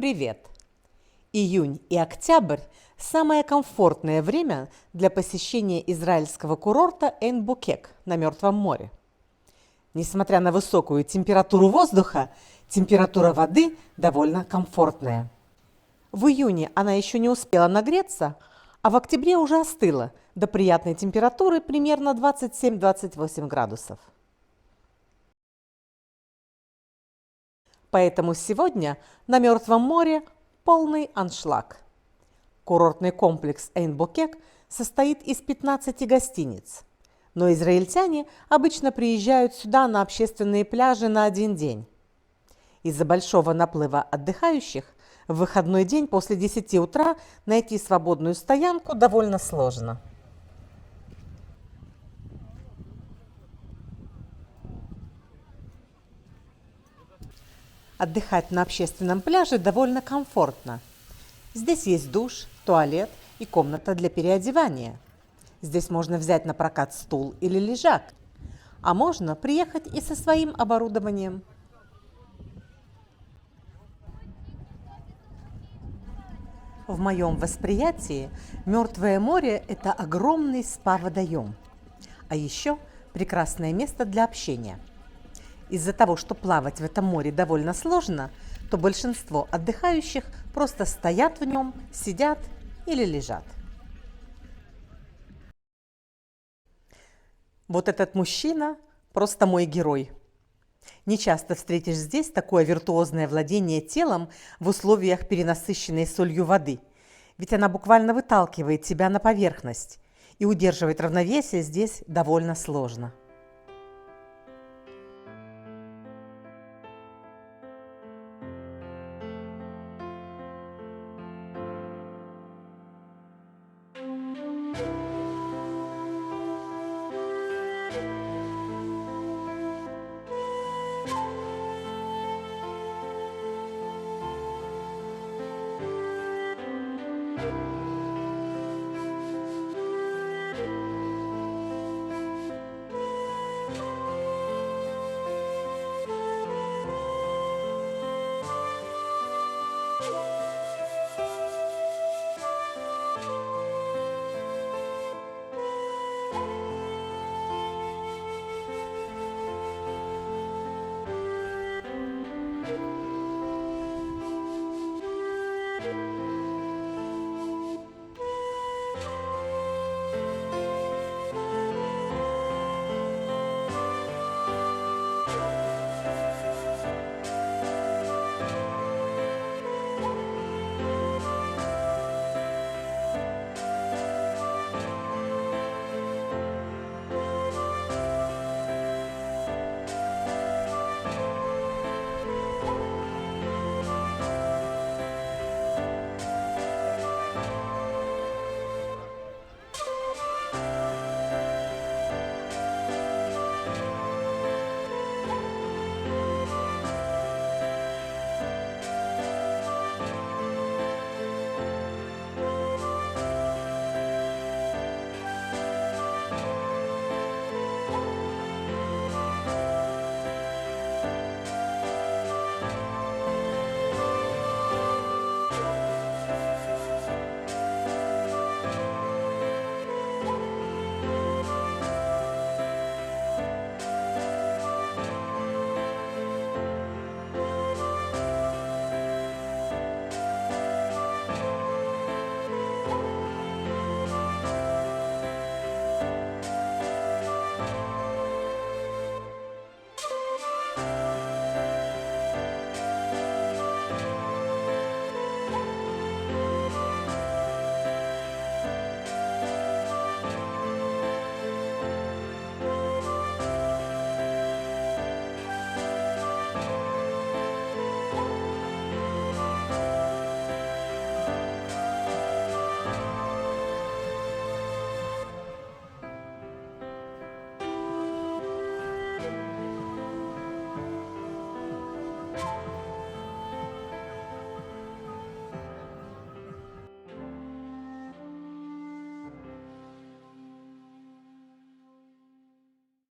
привет! Июнь и октябрь – самое комфортное время для посещения израильского курорта Эйн-Букек на Мертвом море. Несмотря на высокую температуру воздуха, температура воды довольно комфортная. В июне она еще не успела нагреться, а в октябре уже остыла до приятной температуры примерно 27-28 градусов. Поэтому сегодня на Мертвом море полный аншлаг. Курортный комплекс Эйн-Букек состоит из 15 гостиниц, но израильтяне обычно приезжают сюда на общественные пляжи на один день. Из-за большого наплыва отдыхающих в выходной день после 10 утра найти свободную стоянку довольно сложно. Отдыхать на общественном пляже довольно комфортно. Здесь есть душ, туалет и комната для переодевания. Здесь можно взять на прокат стул или лежак, а можно приехать и со своим оборудованием. В моем восприятии Мертвое море – это огромный спа-водоем, а еще прекрасное место для общения. Из-за того, что плавать в этом море довольно сложно, то большинство отдыхающих просто стоят в нем, сидят или лежат. Вот этот мужчина просто мой герой. Не часто встретишь здесь такое виртуозное владение телом в условиях перенасыщенной солью воды, ведь она буквально выталкивает тебя на поверхность, и удерживать равновесие здесь довольно сложно.